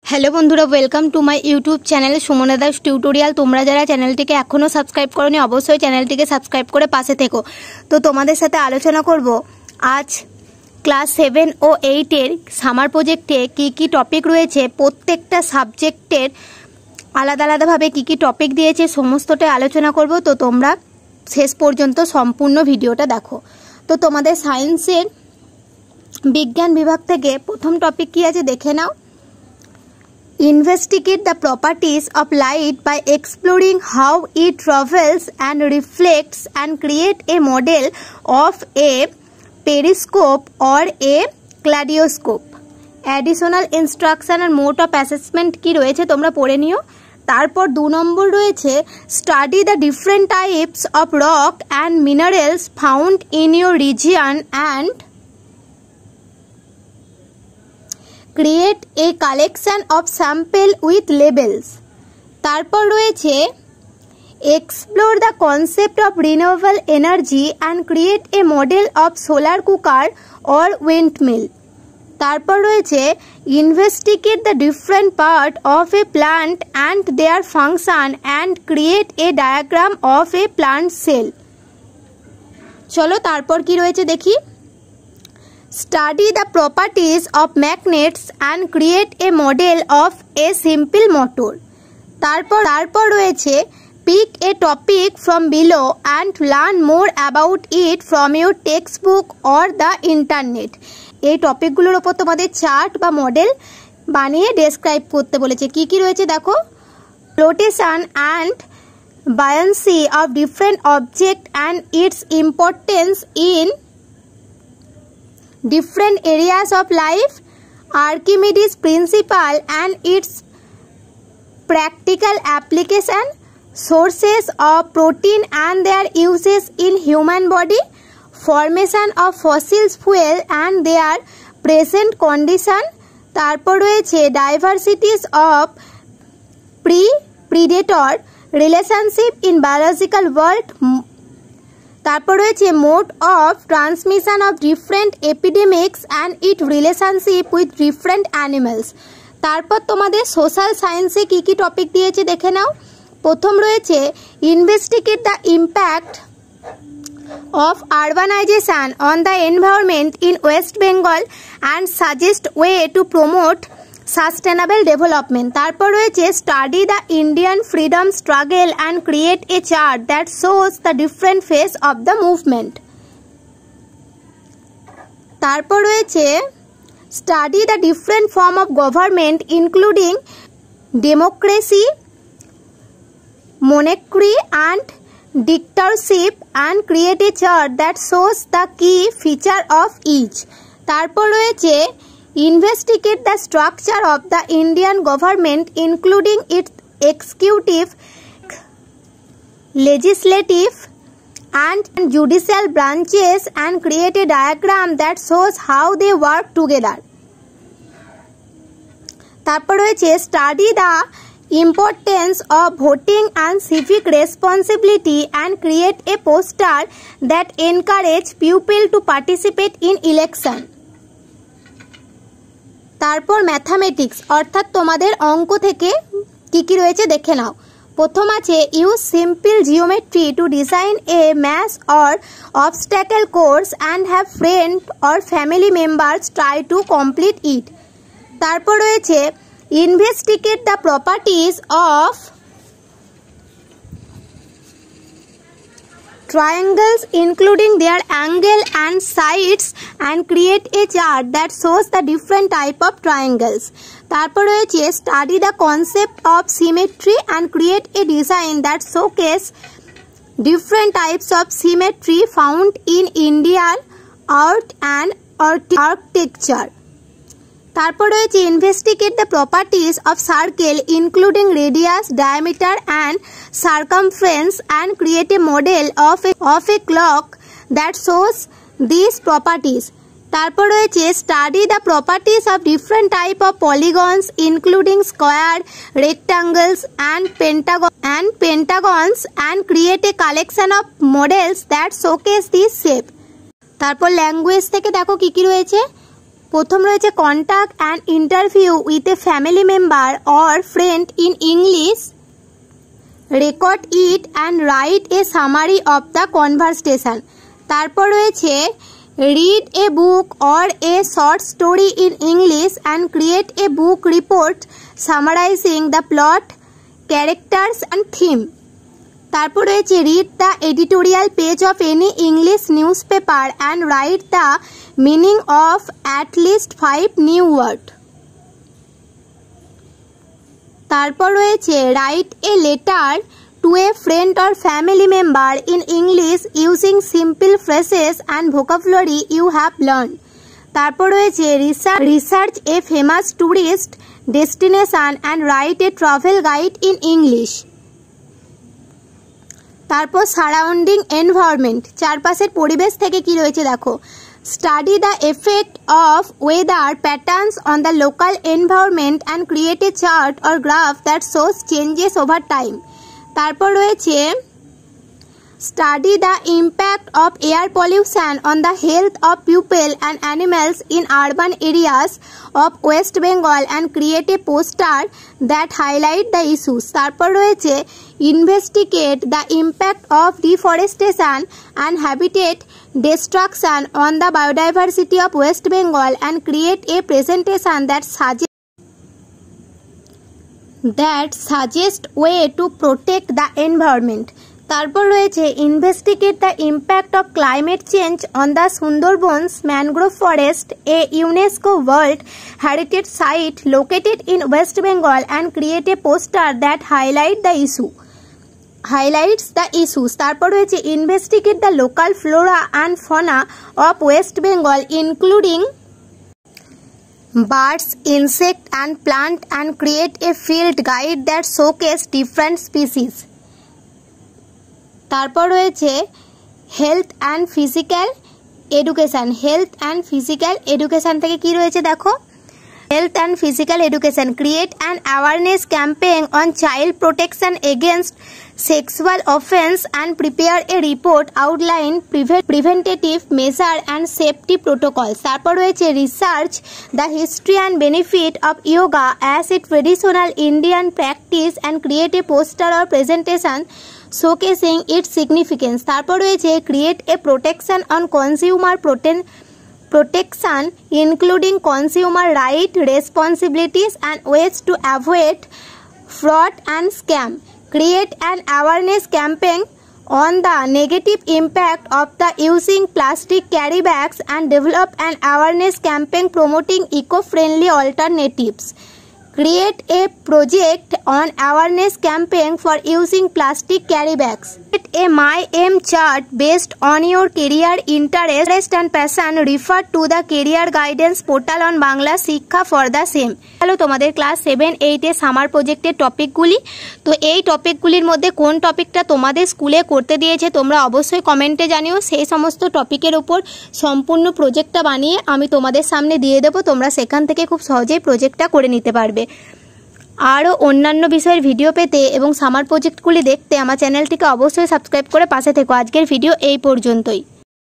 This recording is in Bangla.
हेलो बंधुरा welcome to my YouTube channel Sumana Das tutorial. তোমরা যারা চ্যানেলটিকে এখনো সাবস্ক্রাইব করোনি অবশ্যই চ্যানেলটিকে সাবস্ক্রাইব করে পাশে থেকো। তো তোমাদের সাথে আলোচনা করব আজ ক্লাস 7 ও 8 এর সামার প্রজেক্টে কি কি টপিক রয়েছে, প্রত্যেকটা সাবজেক্টের আলাদা আলাদাভাবে কি কি টপিক দিয়েছে সমস্তটা আলোচনা করব। তো তোমরা শেষ পর্যন্ত সম্পূর্ণ ভিডিওটা দেখো। তো তোমাদের সায়েন্সের বিজ্ঞান বিভাগ থেকে প্রথম টপিক কি আছে দেখে নাও। Investigate the properties of light by exploring how it travels and reflects and create a model of a periscope or a kaleidoscope. Additional instruction and mode of assessment কি রয়েছে তোমরা পড়ে নিও। তারপর 2 নম্বর রয়েছে study the different types of rock and minerals found in your region and create a collection of sample with labels. তারপর রয়েছে explore the concept of renewable energy and create a model of solar cooker or windmill. তারপর রয়েছে investigate the different part of a plant and their function and create a diagram of a plant cell. চলো তারপর কি রয়েছে দেখি। Study the properties of magnets and create a model of a simple motor. তারপর রয়েছে pick a topic from below and learn more about it from your textbook or the internet. এই টপিকগুলোর উপর তোমাদের চার্ট বা মডেল বানিয়ে ডেসক্রাইব করতে বলেছে। কি কি রয়েছে দেখো। flotation and buoyancy of different object and its importance in different areas of life, Archimedes principle and its practical application, sources of protein and their uses in human body, formation of fossil fuel and their present condition. তারপর রয়েছে diversities of predator relationship in biological world. তারপর রয়েছে mode of transmission of different এপিডেমিক্স and it relationship with different animals. তারপর তোমাদের সোশ্যাল সায়েন্সে কি কি টপিক দিয়েছে দেখে নাও। প্রথম রয়েছে investigate the impact of urbanisation on the environment in West Bengal and suggest way to promote sustainable development. তারপর রয়েছে study the Indian freedom struggle and create a chart that shows the different face of the movement. তারপর রয়েছে study the different form of government including democracy, monarchy and dictatorship and create a chart that shows the key feature of each. তারপর রয়েছে investigate the structure of the Indian government including its executive, legislative and judicial branches and create a diagram that shows how they work together. তারপর রয়েছে study the importance of voting and civic responsibility and create a poster that encourage people to participate in election. তারপর ম্যাথামেটিক্স অর্থাৎ তোমাদের অঙ্ক থেকে কি কি রয়েছে দেখে নাও। প্রথম আছে use simple geometry to design a math or obstacle course and have friend or family members try to complete it. তারপর রয়েছে investigate the properties of triangles including their angle and sides and create a chart that shows the different type of triangles. তারপর রয়েছে study the concept of symmetry and create a design that showcase different types of symmetry found in Indian art and architecture. তারপর রয়েছে investigate the properties of circle including radius, diameter and circumference and create a model of a clock that shows these properties. তারপর রয়েছে study the properties of different type of polygons including square, rectangles and pentagons and create a collection of models that showcase this shape. তারপর ল্যাঙ্গুয়েজ থেকে দেখো কি কি রয়েছে। প্রথম রয়েছে contact and interview with a family member or friend in English, record it and write a summary of the conversation. তারপর রয়েছে read a book or a short story in English and create A book report summarising the plot, characters and theme. তারপর রয়েছে read the editorial page of any English news paper and write the meaning of at least 5 new word. তারপর রয়েছে write a letter to a friend or family member in English using simple phrases and vocabulary you have learn. তারপর রয়েছে research a famous tourist destination and write a travel guide in English. তারপর সারাউন্ডিং এনভায়রনমেন্ট, চারপাশের পরিবেশ থেকে কি রয়েছে দেখো। Study the effect of weather patterns on the local environment and create a chart or graph that shows changes over time. তারপর রয়েছে study the impact of air pollution on the health of people and animals in urban areas of West Bengal and create A poster that highlight the issues. তারপর রয়েছে investigate the impact of deforestation and habitat destruction on the biodiversity of West Bengal and create a presentation that suggest way to protect the environment. তারপর রয়েছে investigate the impact of climate change on the Sundarbans mangrove forest, a UNESCO World Heritage Site located in West Bengal, and create a poster that highlights the issues. তারপর রয়েছে investigate the local flora and fauna of West Bengal including birds, insect and plant and create a field guide that showcase different species. তারপর রয়েছে হেলথ অ্যান্ড ফিজিক্যাল এডুকেশন থেকে কি রয়েছে দেখো। Health and Physical Education, create an awareness campaign on child protection against sexual offense and prepare a report outline preventative measure and safety protocols. তারপর রয়েছে research the history and benefit of yoga as a traditional Indian practice and create a poster or presentation showcasing its significance. তারপর রয়েছে create a protection on consumer protection including consumer right, responsibilities and ways to avoid fraud and scam. Create an awareness campaign on the negative impact of the using plastic carry bags and develop an awareness campaign promoting eco-friendly alternatives. Create a project on awareness campaign for using plastic carry bags. Create a My Aim chart based on your career interest and passion. Refer to the career guidance portal on Bangla Shiksha for the same. Hello, তোমাদের ক্লাস 7-8 এর সামার প্রজেক্টের টপিকগুলি। তো এই টপিকগুলির মধ্যে কোন টপিকটা তোমাদের স্কুলে করতে দিয়েছে তোমরা অবশ্যই কমেন্টে জানিও। সেই সমস্ত টপিকের উপর সম্পূর্ণ প্রজেক্টটা বানিয়ে আমি তোমাদের সামনে দিয়ে দেবো। তোমরা সেখান থেকে খুব সহজেই প্রজেক্টটা করে নিতে পারবে। আরও অন্যান্য বিষয়ের ভিডিও পেতে এবং সামার প্রজেক্টগুলি দেখতে আমার চ্যানেলটিকে অবশ্যই সাবস্ক্রাইব করে পাশে থেকো। আজকের ভিডিও এই পর্যন্তই।